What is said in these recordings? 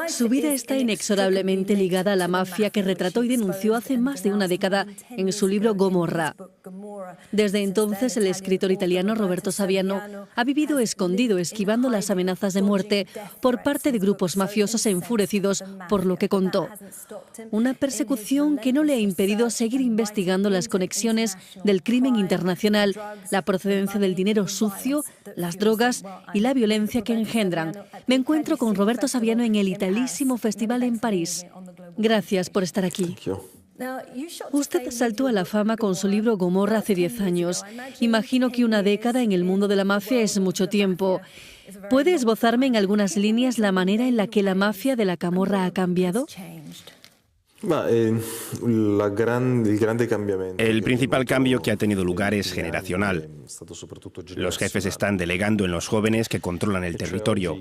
Su vida está inexorablemente ligada a la mafia que retrató y denunció hace más de una década en su libro Gomorra. Desde entonces, el escritor italiano Roberto Saviano ha vivido escondido, esquivando las amenazas de muerte por parte de grupos mafiosos enfurecidos por lo que contó. Una persecución que no le ha impedido seguir investigando las conexiones del crimen internacional, la procedencia del dinero sucio, las drogas y la violencia que engendran. Me encuentro con Roberto Saviano en el Italísimo Festival en París. Gracias por estar aquí. Usted saltó a la fama con su libro Gomorra hace 10 años. Imagino que una década en el mundo de la mafia es mucho tiempo. ¿Puede esbozarme en algunas líneas la manera en la que la mafia de la Camorra ha cambiado? El principal cambio que ha tenido lugar es generacional. Los jefes están delegando en los jóvenes que controlan el territorio.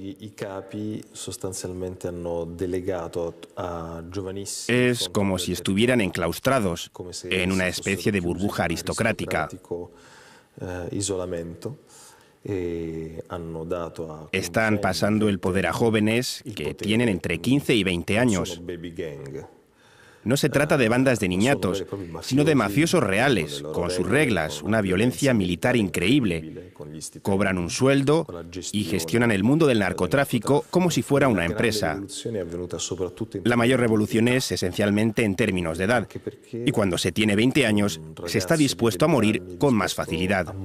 Es como si estuvieran enclaustrados en una especie de burbuja aristocrática. Están pasando el poder a jóvenes que tienen entre 15 y 20 años. No se trata de bandas de niñatos, sino de mafiosos reales, con sus reglas, una violencia militar increíble. Cobran un sueldo y gestionan el mundo del narcotráfico como si fuera una empresa. La mayor revolución es esencialmente en términos de edad. Y cuando se tiene 20 años, se está dispuesto a morir con más facilidad.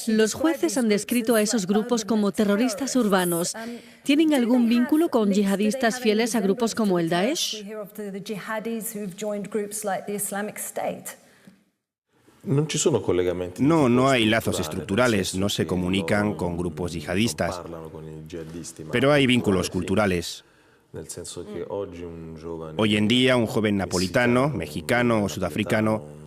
Los jueces han descrito a esos grupos como terroristas urbanos. ¿Tienen algún vínculo con yihadistas fieles a grupos como el Daesh? No hay lazos estructurales, no se comunican con grupos yihadistas, pero hay vínculos culturales. Hoy en día, un joven napolitano, mexicano o sudafricano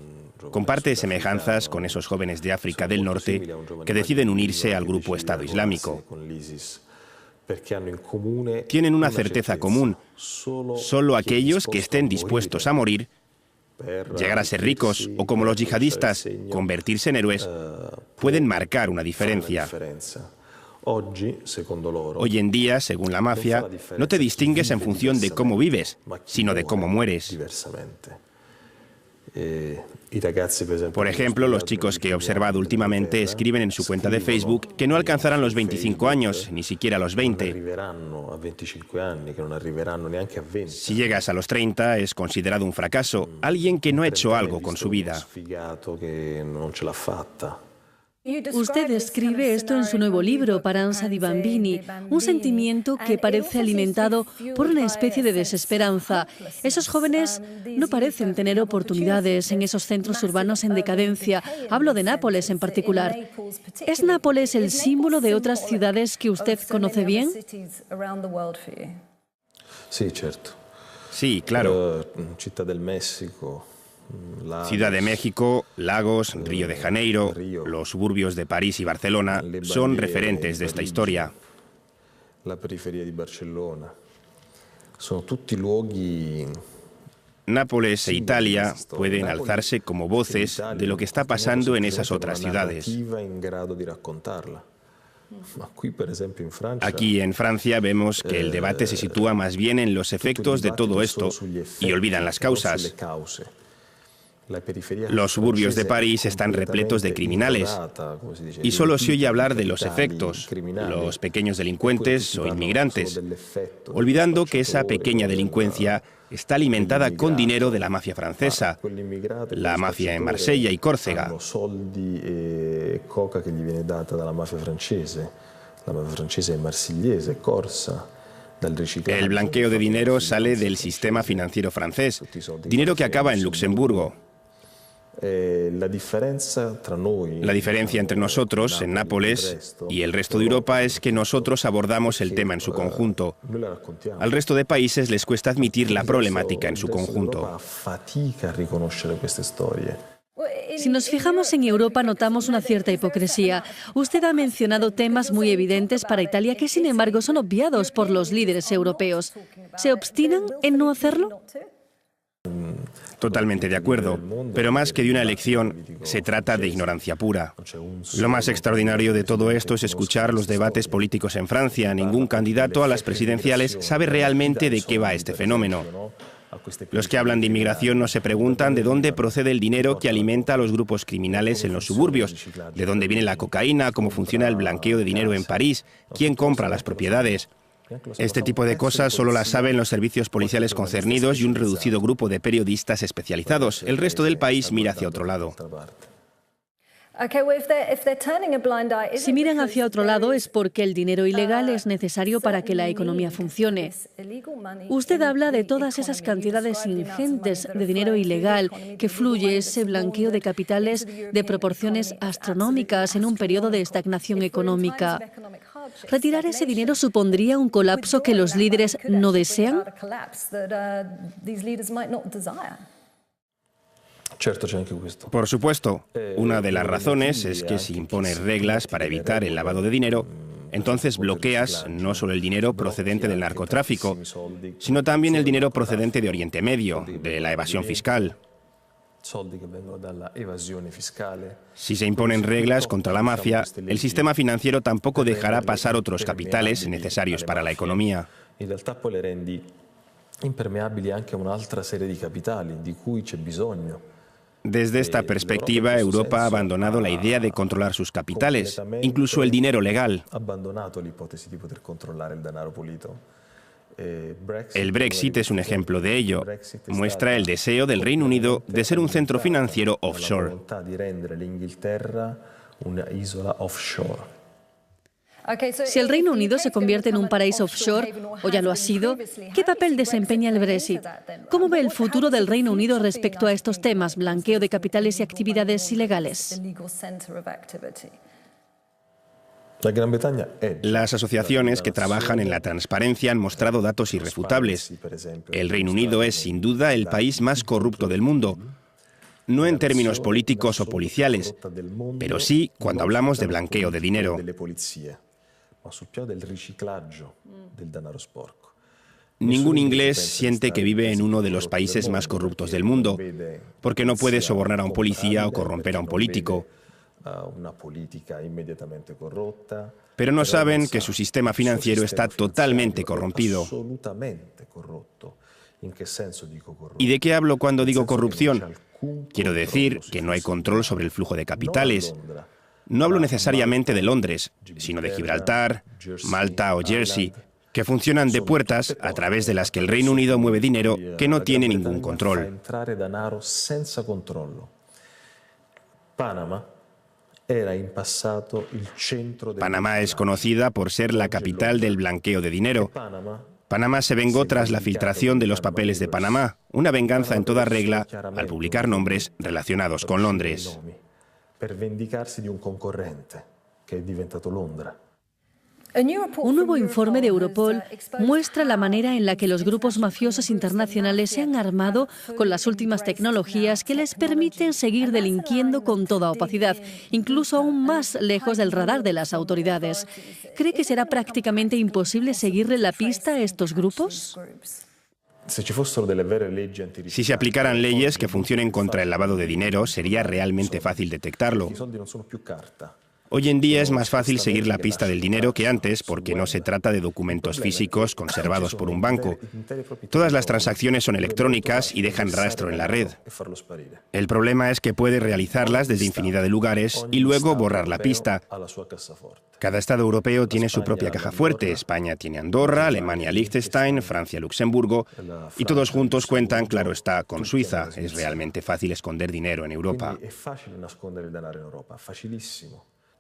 comparte semejanzas con esos jóvenes de África del Norte que deciden unirse al grupo Estado Islámico. Tienen una certeza común: solo aquellos que estén dispuestos a morir, llegar a ser ricos o, como los yihadistas, convertirse en héroes, pueden marcar una diferencia. Hoy en día, según la mafia, no te distingues en función de cómo vives, sino de cómo mueres. Por ejemplo, los chicos que he observado últimamente escriben en su cuenta de Facebook que no alcanzarán los 25 años, ni siquiera los 20. Si llegas a los 30, es considerado un fracaso, alguien que no ha hecho algo con su vida. Usted describe esto en su nuevo libro, Paranza di Bambini, un sentimiento que parece alimentado por una especie de desesperanza. Esos jóvenes no parecen tener oportunidades en esos centros urbanos en decadencia. Hablo de Nápoles en particular. ¿Es Nápoles el símbolo de otras ciudades que usted conoce bien? Sí, claro. Ciudad de México, Lagos, Río de Janeiro, los suburbios de París y Barcelona son referentes de esta historia. Nápoles e Italia pueden alzarse como voces de lo que está pasando en esas otras ciudades. Aquí en Francia vemos que el debate se sitúa más bien en los efectos de todo esto y olvidan las causas. Los suburbios de París están repletos de criminales y solo se oye hablar de los efectos, los pequeños delincuentes o inmigrantes, olvidando que esa pequeña delincuencia está alimentada con dinero de la mafia francesa, la mafia en Marsella y Córcega. El blanqueo de dinero sale del sistema financiero francés, dinero que acaba en Luxemburgo. La diferencia entre nosotros, en Nápoles, y el resto de Europa es que nosotros abordamos el tema en su conjunto. Al resto de países les cuesta admitir la problemática en su conjunto. Si nos fijamos en Europa, notamos una cierta hipocresía. Usted ha mencionado temas muy evidentes para Italia que, sin embargo, son obviados por los líderes europeos. ¿Se obstinan en no hacerlo? Totalmente de acuerdo, pero más que de una elección, se trata de ignorancia pura. Lo más extraordinario de todo esto es escuchar los debates políticos en Francia. Ningún candidato a las presidenciales sabe realmente de qué va este fenómeno. Los que hablan de inmigración no se preguntan de dónde procede el dinero que alimenta a los grupos criminales en los suburbios, de dónde viene la cocaína, cómo funciona el blanqueo de dinero en París, quién compra las propiedades. Este tipo de cosas solo las saben los servicios policiales concernidos y un reducido grupo de periodistas especializados. El resto del país mira hacia otro lado. Si miran hacia otro lado es porque el dinero ilegal es necesario para que la economía funcione. Usted habla de todas esas cantidades ingentes de dinero ilegal que fluye, ese blanqueo de capitales de proporciones astronómicas en un periodo de estagnación económica. ¿Retirar ese dinero supondría un colapso que los líderes no desean? Por supuesto, una de las razones es que si impones reglas para evitar el lavado de dinero, entonces bloqueas no solo el dinero procedente del narcotráfico, sino también el dinero procedente de Oriente Medio, de la evasión fiscal. Si se imponen reglas contra la mafia, el sistema financiero tampoco dejará pasar otros capitales necesarios para la economía. Desde esta perspectiva, Europa ha abandonado la idea de controlar sus capitales, incluso el dinero legal. El Brexit es un ejemplo de ello. Muestra el deseo del Reino Unido de ser un centro financiero offshore. Si el Reino Unido se convierte en un paraíso offshore, o ya lo ha sido, ¿qué papel desempeña el Brexit? ¿Cómo ve el futuro del Reino Unido respecto a estos temas, blanqueo de capitales y actividades ilegales? Las asociaciones que trabajan en la transparencia han mostrado datos irrefutables. El Reino Unido es, sin duda, el país más corrupto del mundo. No en términos políticos o policiales, pero sí cuando hablamos de blanqueo de dinero. Ningún inglés siente que vive en uno de los países más corruptos del mundo, porque no puede sobornar a un policía o corromper a un político. Pero no saben que su sistema financiero está totalmente corrompido. ¿Y de qué hablo cuando digo corrupción? Quiero decir que no hay control sobre el flujo de capitales. No hablo necesariamente de Londres, sino de Gibraltar, Malta o Jersey, que funcionan de puertas a través de las que el Reino Unido mueve dinero que no tiene ningún control. Panamá es conocida por ser la capital del blanqueo de dinero. Panamá se vengó tras la filtración de los papeles de Panamá, una venganza en toda regla al publicar nombres relacionados con Londres. Un nuevo informe de Europol muestra la manera en la que los grupos mafiosos internacionales se han armado con las últimas tecnologías que les permiten seguir delinquiendo con toda opacidad, incluso aún más lejos del radar de las autoridades. ¿Cree que será prácticamente imposible seguirle la pista a estos grupos? Si se aplicaran leyes que funcionen contra el lavado de dinero, sería realmente fácil detectarlo. Hoy en día es más fácil seguir la pista del dinero que antes porque no se trata de documentos físicos conservados por un banco. Todas las transacciones son electrónicas y dejan rastro en la red. El problema es que puede realizarlas desde infinidad de lugares y luego borrar la pista. Cada estado europeo tiene su propia caja fuerte. España tiene Andorra, Alemania Liechtenstein, Francia Luxemburgo y todos juntos cuentan, claro está, con Suiza. Es realmente fácil esconder dinero en Europa.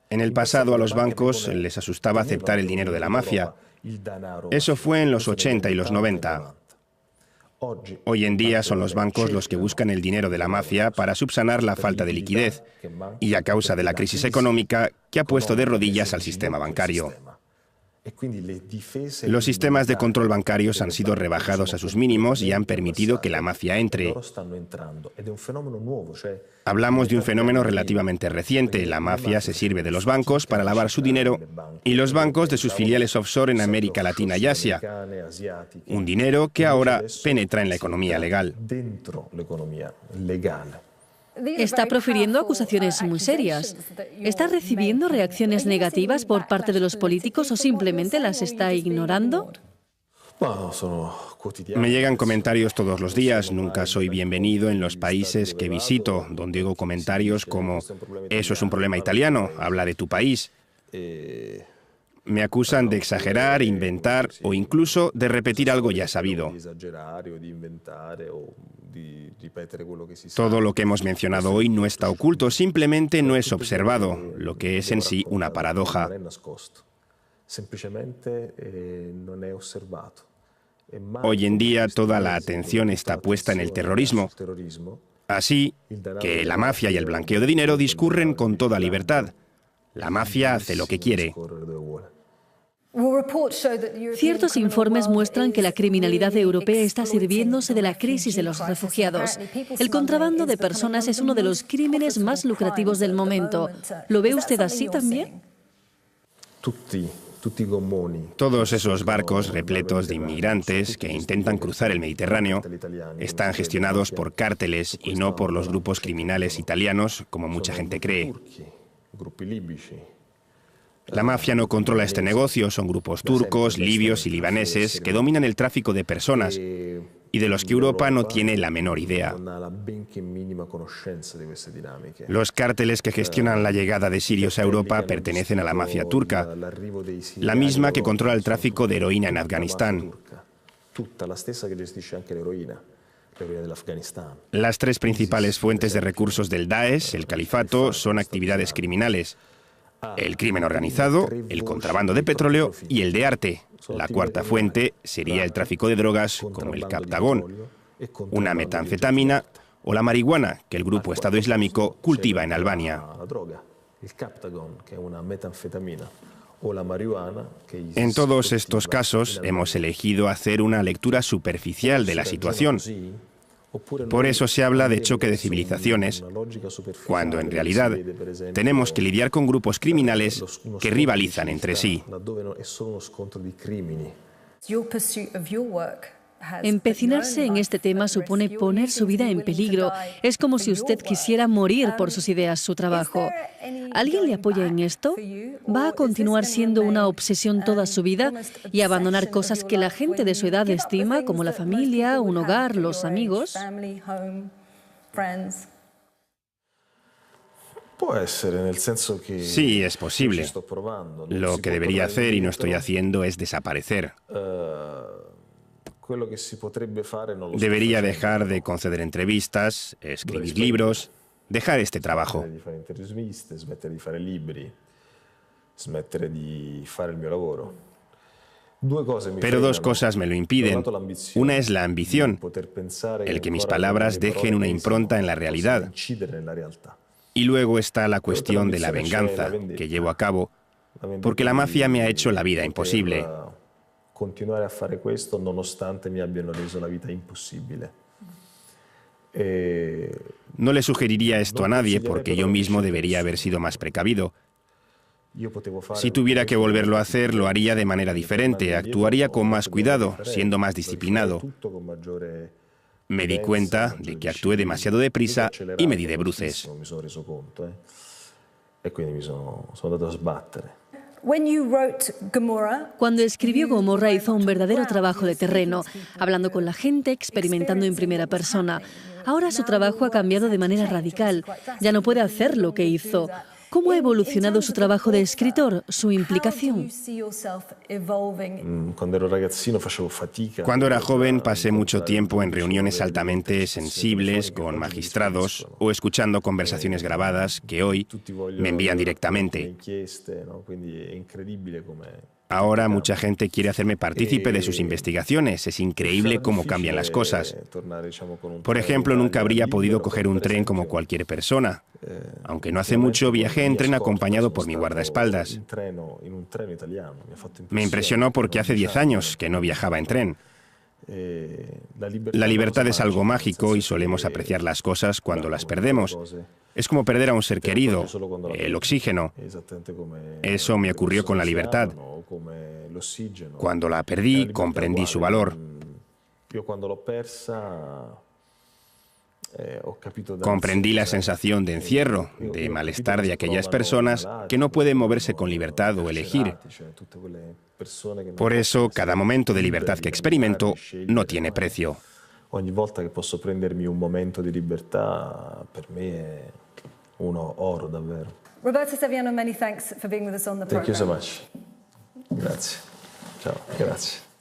En el pasado a los bancos les asustaba aceptar el dinero de la mafia. Eso fue en los 80 y los 90. Hoy en día son los bancos los que buscan el dinero de la mafia para subsanar la falta de liquidez y a causa de la crisis económica que ha puesto de rodillas al sistema bancario. Los sistemas de control bancarios han sido rebajados a sus mínimos y han permitido que la mafia entre. Hablamos de un fenómeno relativamente reciente. La mafia se sirve de los bancos para lavar su dinero y los bancos de sus filiales offshore en América Latina y Asia. Un dinero que ahora penetra en la economía legal. Está profiriendo acusaciones muy serias. ¿Está recibiendo reacciones negativas por parte de los políticos o simplemente las está ignorando? Me llegan comentarios todos los días. Nunca soy bienvenido en los países que visito, donde oigo comentarios como «eso es un problema italiano, habla de tu país». Me acusan de exagerar, inventar o incluso de repetir algo ya sabido. Todo lo que hemos mencionado hoy no está oculto, simplemente no es observado, lo que es en sí una paradoja. Hoy en día toda la atención está puesta en el terrorismo, así que la mafia y el blanqueo de dinero discurren con toda libertad. La mafia hace lo que quiere. Ciertos informes muestran que la criminalidad europea está sirviéndose de la crisis de los refugiados. El contrabando de personas es uno de los crímenes más lucrativos del momento. ¿Lo ve usted así también? Todos esos barcos repletos de inmigrantes que intentan cruzar el Mediterráneo están gestionados por cárteles y no por los grupos criminales italianos, como mucha gente cree. La mafia no controla este negocio, son grupos turcos, libios y libaneses que dominan el tráfico de personas y de los que Europa no tiene la menor idea. Los cárteles que gestionan la llegada de sirios a Europa pertenecen a la mafia turca, la misma que controla el tráfico de heroína en Afganistán. Las tres principales fuentes de recursos del Daesh, el califato, son actividades criminales. El crimen organizado, el contrabando de petróleo y el de arte. La cuarta fuente sería el tráfico de drogas como el captagón, una metanfetamina o la marihuana que el grupo Estado Islámico cultiva en Albania. En todos estos casos hemos elegido hacer una lectura superficial de la situación. Por eso se habla de choque de civilizaciones, cuando en realidad tenemos que lidiar con grupos criminales que rivalizan entre sí. Empecinarse en este tema supone poner su vida en peligro. Es como si usted quisiera morir por sus ideas, su trabajo. ¿Alguien le apoya en esto? ¿Va a continuar siendo una obsesión toda su vida y abandonar cosas que la gente de su edad estima, como la familia, un hogar, los amigos? Sí, es posible. Lo que debería hacer y no estoy haciendo es desaparecer. Debería dejar de conceder entrevistas, escribir libros, dejar este trabajo. Pero dos cosas me lo impiden. Una es la ambición, el que mis palabras dejen una impronta en la realidad. Y luego está la cuestión de la venganza que llevo a cabo, porque la mafia me ha hecho la vida imposible. Continuare a fare questo nonostante mi abbiano reso la vita imposible. No le sugeriría esto a nadie porque yo mismo debería haber sido más precavido. Si tuviera que volverlo a hacer, lo haría de manera diferente, actuaría con más cuidado, siendo más disciplinado. Me di cuenta de que actué demasiado deprisa y me di de bruces. Cuando escribió Gomorra hizo un verdadero trabajo de terreno, hablando con la gente, experimentando en primera persona. Ahora su trabajo ha cambiado de manera radical. Ya no puede hacer lo que hizo. ¿Cómo ha evolucionado su trabajo de escritor, su implicación? Cuando era joven pasé mucho tiempo en reuniones altamente sensibles con magistrados o escuchando conversaciones grabadas que hoy me envían directamente. Ahora mucha gente quiere hacerme partícipe de sus investigaciones. Es increíble cómo cambian las cosas. Por ejemplo, nunca habría podido coger un tren como cualquier persona. Aunque no hace mucho viajé en tren acompañado por mi guardaespaldas. Me impresionó porque hace 10 años que no viajaba en tren. La libertad es algo mágico y solemos apreciar las cosas cuando las perdemos. Es como perder a un ser querido, el oxígeno. Eso me ocurrió con la libertad. Cuando la perdí, comprendí su valor. Comprendí la sensación de encierro, de malestar de aquellas personas que no pueden moverse con libertad o elegir. Por eso, cada momento de libertad que experimento no tiene precio. Ogni volta che posso prendermi un momento di libertà, per me è un oro davvero. Roberto Saviano, many thanks for being with us on the program. Thank you so much. Grazie. Ciao, grazie.